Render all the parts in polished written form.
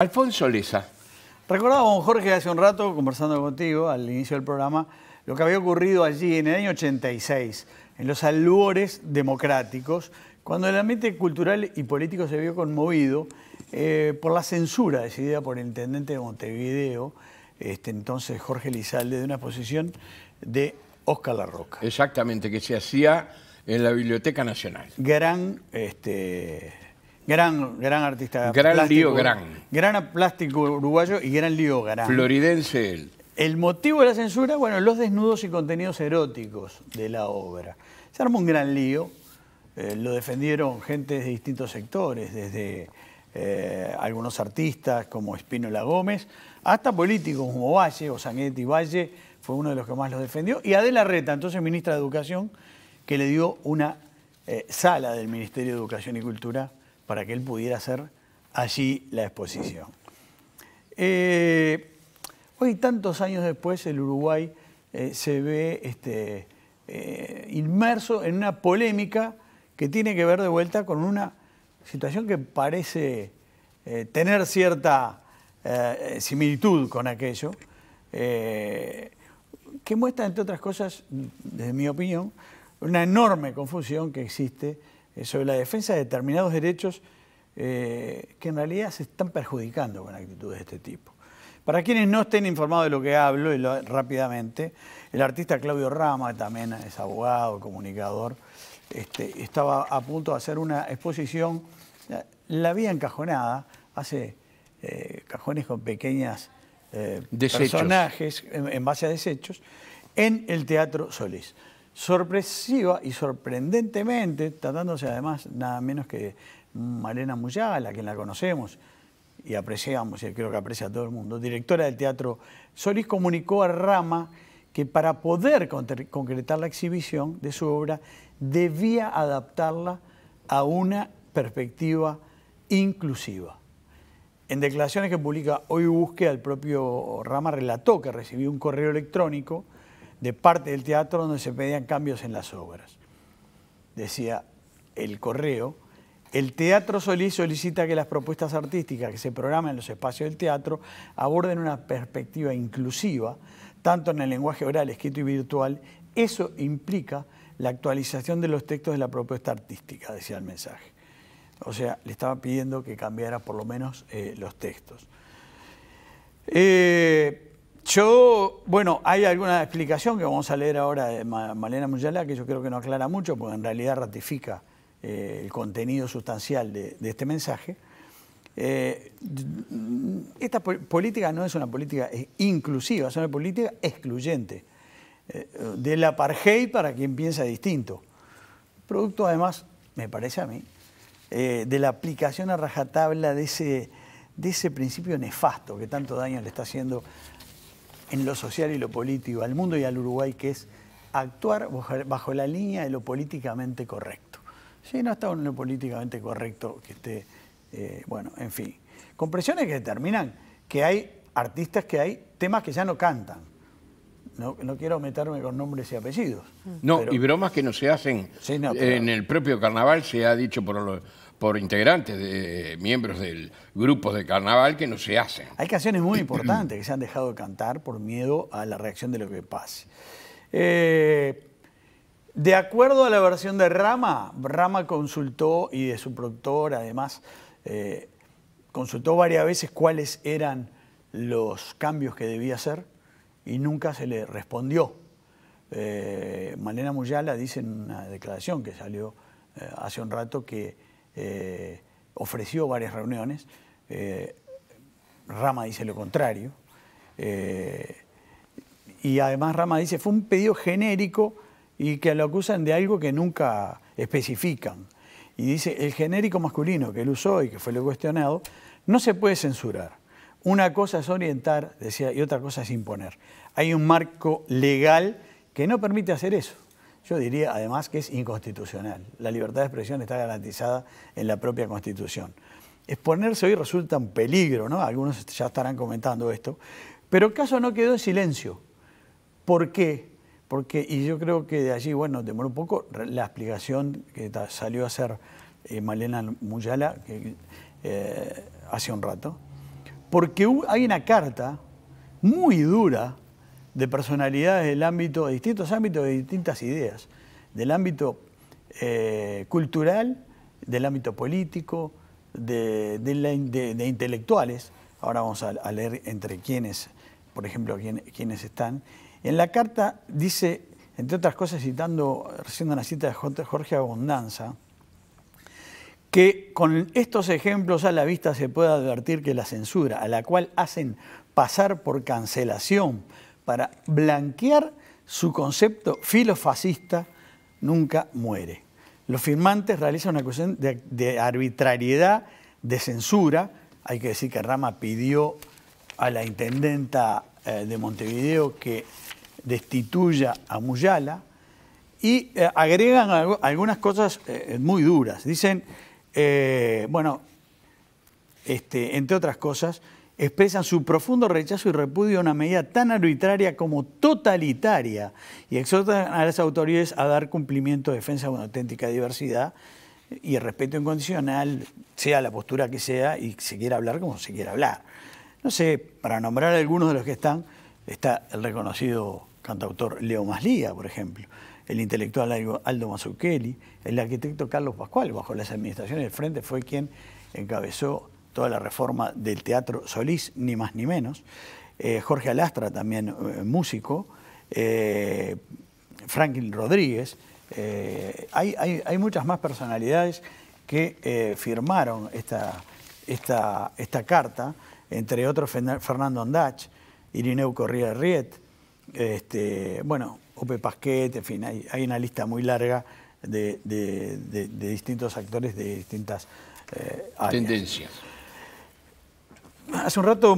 Alfonso Lessa. Recordábamos, Jorge, hace un rato, conversando contigo al inicio del programa, lo que había ocurrido allí en el año 86, en los albores democráticos, cuando el ambiente cultural y político se vio conmovido por la censura decidida por el intendente de Montevideo, entonces Jorge Elizalde, de una exposición de Óscar Larroca. Exactamente, que se hacía en la Biblioteca Nacional. Gran artista. Gran plástico, Lío Gran. Gran plástico uruguayo y gran Lío Gran. Floridense él. El motivo de la censura, bueno, los desnudos y contenidos eróticos de la obra. Se armó un gran lío, lo defendieron gente de distintos sectores, desde algunos artistas como Spínola Gómez, hasta políticos como Valle, o Sanguinetti Valle, fue uno de los que más los defendió, y Adela Reta, entonces ministra de Educación, que le dio una sala del Ministerio de Educación y Cultura para que él pudiera hacer allí la exposición. Hoy, tantos años después, el Uruguay se ve inmerso en una polémica que tiene que ver de vuelta con una situación que parece tener cierta similitud con aquello, que muestra, entre otras cosas, desde mi opinión, una enorme confusión que existe sobre la defensa de determinados derechos que en realidad se están perjudicando con actitudes de este tipo. Para quienes no estén informados de lo que hablo, rápidamente, el artista Claudio Rama, también es abogado, comunicador, estaba a punto de hacer una exposición, la había encajonada, hace cajones con pequeñas personajes en base a desechos, en el Teatro Solís. Sorpresiva y sorprendentemente, tratándose además nada menos que Malena Muyala, a quien la conocemos y apreciamos, y creo que aprecia a todo el mundo, directora del Teatro Solís, comunicó a Rama que para poder concretar la exhibición de su obra debía adaptarla a una perspectiva inclusiva. En declaraciones que publica Hoy Búsqueda, el propio Rama relató que recibió un correo electrónico de parte del teatro donde se pedían cambios en las obras. Decía el correo: el Teatro Solís solicita que las propuestas artísticas que se programan en los espacios del teatro aborden una perspectiva inclusiva, tanto en el lenguaje oral, escrito y virtual. Eso implica la actualización de los textos de la propuesta artística, decía el mensaje. O sea, le estaba pidiendo que cambiara por lo menos los textos. Bueno, hay alguna explicación que vamos a leer ahora de Malena Muyala, que yo creo que no aclara mucho, porque en realidad ratifica el contenido sustancial de este mensaje. Esta política no es una política inclusiva, es una política excluyente, del apartheid para quien piensa distinto. Producto, además, me parece a mí, de la aplicación a rajatabla de ese principio nefasto que tanto daño le está haciendo en lo social y lo político al mundo y al Uruguay, que es actuar bajo la línea de lo políticamente correcto. Si no está en lo políticamente correcto, que esté, bueno, en fin. Con presiones que determinan que hay artistas, que hay temas que ya no cantan. No quiero meterme con nombres y apellidos. No, pero, y bromas que no se hacen. Sí, no, pero, en el propio carnaval se ha dicho por integrantes de miembros del grupo de carnaval que no se hacen. Hay canciones muy importantes que se han dejado de cantar por miedo a la reacción de lo que pase. De acuerdo a la versión de Rama consultó, y de su productor además, consultó varias veces cuáles eran los cambios que debía hacer y nunca se le respondió. Malena Muyala dice en una declaración que salió hace un rato que ofreció varias reuniones. Rama dice lo contrario. Y además Rama dice fue un pedido genérico y que lo acusan de algo que nunca especifican. Y dice, el genérico masculino que él usó y que fue lo cuestionado, no se puede censurar. Una cosa es orientar, decía, y otra cosa es imponer. Hay un marco legal que no permite hacer eso. Yo diría, además, que es inconstitucional. La libertad de expresión está garantizada en la propia Constitución. Exponerse hoy resulta un peligro, ¿no? Algunos ya estarán comentando esto. Pero el caso no quedó en silencio. ¿Por qué? Porque, y yo creo que de allí, bueno, demoró un poco la explicación que salió a hacer Malena Muyala hace un rato. porque hay una carta muy dura de personalidades del ámbito, de distintos ámbitos, de distintas ideas, del ámbito cultural, del ámbito político, de intelectuales. Ahora vamos a leer entre quiénes, por ejemplo, quiénes están. En la carta dice, entre otras cosas, citando recién una cita de Jorge Abondanza, que con estos ejemplos a la vista se puede advertir que la censura, a la cual hacen pasar por cancelación para blanquear su concepto filofascista, nunca muere. Los firmantes realizan una acusación de arbitrariedad, de censura. Hay que decir que Rama pidió a la intendenta de Montevideo que destituya a Muyala y agregan algunas cosas muy duras. Dicen, bueno, entre otras cosas, expresan su profundo rechazo y repudio a una medida tan arbitraria como totalitaria y exhortan a las autoridades a dar cumplimiento, defensa de una auténtica diversidad y el respeto incondicional, sea la postura que sea y se quiera hablar como se quiera hablar. No sé, para nombrar algunos de los que están, está el reconocido cantautor Leo Maslía, por ejemplo, el intelectual Aldo Mazzucchelli, el arquitecto Carlos Pascual, bajo las administraciones del Frente, fue quien encabezó toda la reforma del Teatro Solís, ni más ni menos. Jorge Alastra, también músico. Franklin Rodríguez. Hay muchas más personalidades que firmaron esta carta, entre otros Fernando Ondach, Irineu Corría Riet, bueno, Ope Pasquet, en fin, hay una lista muy larga de distintos actores de distintas áreas. Tendencias. Hace un rato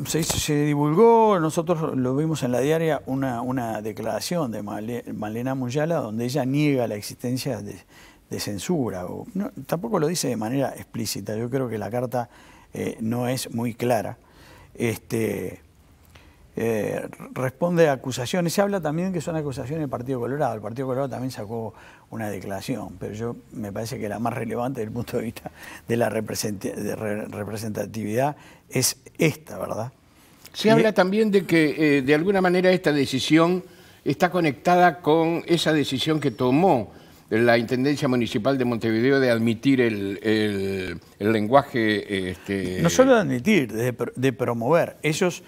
se divulgó, nosotros lo vimos en la diaria, una declaración de Malena Muyala donde ella niega la existencia de censura. No, tampoco lo dice de manera explícita, yo creo que la carta no es muy clara. Responde a acusaciones, se habla también que son acusaciones del Partido Colorado. El Partido Colorado también sacó una declaración, pero me parece que la más relevante desde el punto de vista de la representatividad es esta, ¿verdad? Se habla también de que de alguna manera esta decisión está conectada con esa decisión que tomó la Intendencia Municipal de Montevideo de admitir el lenguaje... No solo de admitir, de promover. Ellos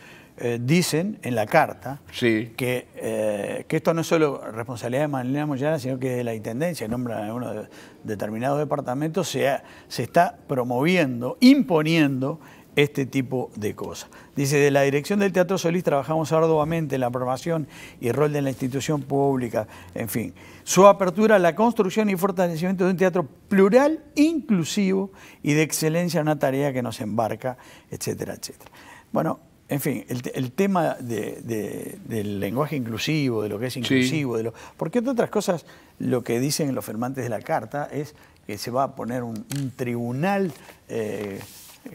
dicen en la carta que esto no es solo responsabilidad de Malena Muyala, sino que de la Intendencia, en nombre de algunos determinados departamentos, se está promoviendo, imponiendo este tipo de cosas. Dice, de la dirección del Teatro Solís trabajamos arduamente en la promoción y rol de la institución pública, en fin. Su apertura a la construcción y fortalecimiento de un teatro plural, inclusivo y de excelencia, una tarea que nos embarca, etcétera, etcétera. Bueno, en fin, el tema del lenguaje inclusivo, de lo que es inclusivo, porque entre otras cosas lo que dicen los firmantes de la carta es que se va a poner un tribunal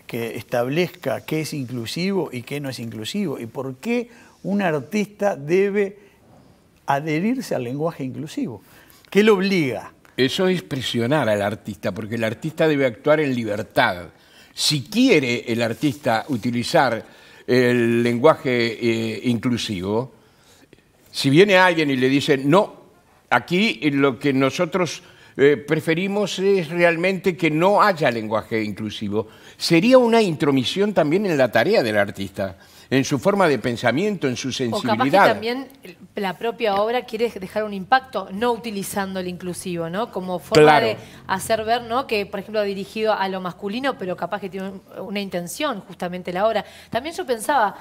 que establezca qué es inclusivo y qué no es inclusivo y por qué un artista debe adherirse al lenguaje inclusivo. ¿Qué lo obliga? Eso es presionar al artista, porque el artista debe actuar en libertad. Si quiere el artista utilizar el lenguaje inclusivo, si viene alguien y le dice, no, aquí lo que nosotros preferimos es realmente que no haya lenguaje inclusivo, sería una intromisión también en la tarea del artista, en su forma de pensamiento, en su sensibilidad. O capaz que también la propia obra quiere dejar un impacto no utilizando el inclusivo, ¿no? Como forma de hacer ver, ¿no? Que, por ejemplo, dirigido a lo masculino, pero capaz que tiene una intención justamente la obra. También yo pensaba,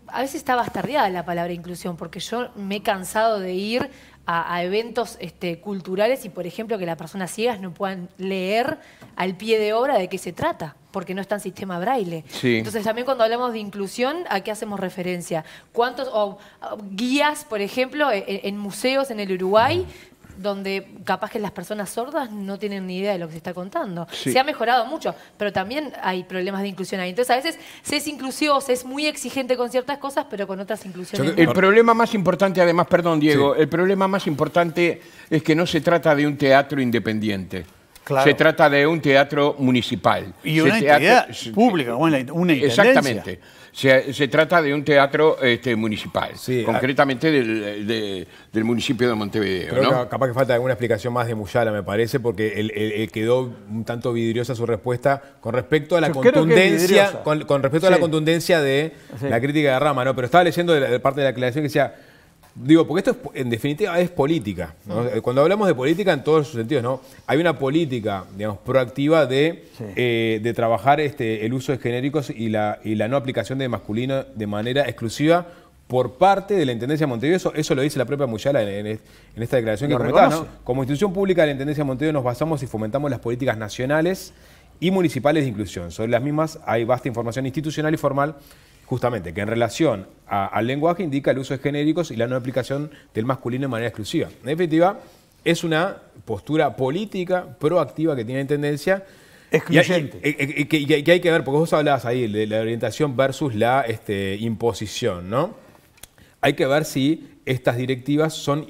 a veces está bastardeada la palabra inclusión, porque yo me he cansado de ir a eventos culturales y, por ejemplo, que las personas ciegas no puedan leer al pie de obra de qué se trata, porque no está en sistema braille. Sí. Entonces, también cuando hablamos de inclusión, ¿a qué hacemos referencia? ¿Cuántos guías, por ejemplo, en museos en el Uruguay, donde capaz que las personas sordas no tienen ni idea de lo que se está contando? Sí. Se ha mejorado mucho, pero también hay problemas de inclusión ahí. Entonces, a veces se es inclusivo, se es muy exigente con ciertas cosas, pero con otras inclusiones. El problema más importante, además, perdón, Diego, el problema más importante es que no se trata de un teatro independiente. Claro. Se trata de un teatro municipal. Y una entidad pública, una intendencia. Exactamente. Se trata de un teatro municipal, Sí, concretamente del municipio de Montevideo. Creo ¿no? que capaz que falta alguna explicación más de Muyala, me parece, porque él quedó un tanto vidriosa su respuesta con respecto a la contundencia, con respecto a la contundencia de la crítica de Rama, ¿no? Pero estaba leyendo de parte de la aclaración que decía, digo, porque esto en definitiva es política, ¿no? Cuando hablamos de política en todos sus sentidos, ¿no? Hay una política, digamos, proactiva de trabajar el uso de genéricos y la no aplicación de masculino de manera exclusiva por parte de la Intendencia de Montevideo. Eso lo dice la propia Muyala en esta declaración que comentaba, ¿no? Como institución pública de la Intendencia de Montevideo nos basamos y fomentamos las políticas nacionales y municipales de inclusión. Sobre las mismas hay vasta información institucional y formal, justamente, que en relación al lenguaje indica el uso de genéricos y la no aplicación del masculino de manera exclusiva. En definitiva, es una postura política proactiva que tiene la Intendencia. Excluyente. Que hay que ver, porque vos hablabas ahí de la orientación versus la imposición, ¿no? Hay que ver si estas directivas son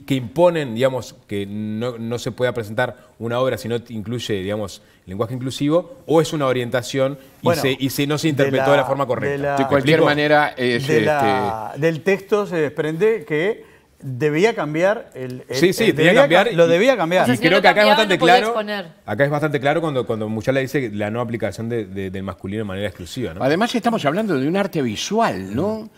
que imponen, digamos, que no se pueda presentar una obra si no incluye, digamos, lenguaje inclusivo, o es una orientación y no se interpretó de la forma correcta. De cualquier manera, del texto se desprende que debía cambiar lo debía cambiar. O sea, Y si creo no que acá es cambiaba, bastante no podía claro. exponer. Acá es bastante claro cuando Muyala dice la no aplicación del masculino de manera exclusiva, ¿no? Además estamos hablando de un arte visual, ¿no?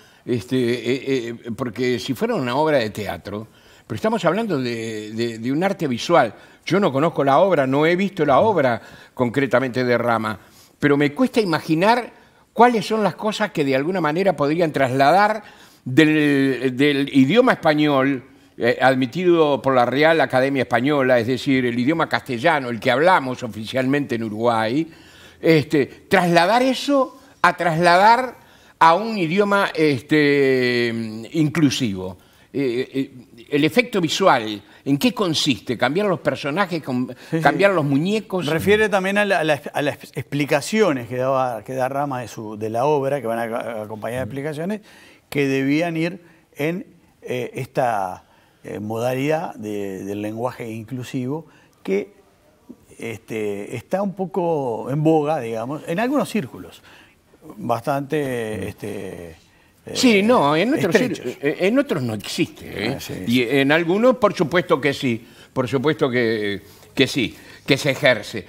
Porque si fuera una obra de teatro, pero estamos hablando de un arte visual. Yo no conozco la obra, no he visto la obra concretamente de Rama, pero me cuesta imaginar cuáles son las cosas que de alguna manera podrían trasladar del idioma español admitido por la Real Academia Española, es decir, el idioma castellano, el que hablamos oficialmente en Uruguay, trasladar eso a un idioma inclusivo. El efecto visual, ¿en qué consiste? ¿Cambiar los personajes, cambiar los muñecos? Refiere también a las explicaciones que da Rama de la obra, que van a acompañar de explicaciones, que debían ir en esta modalidad del lenguaje inclusivo, que está un poco en boga, digamos, en algunos círculos, bastante... Sí, no, en otros no existe. Y en algunos, por supuesto que sí, por supuesto que sí, que se ejerce.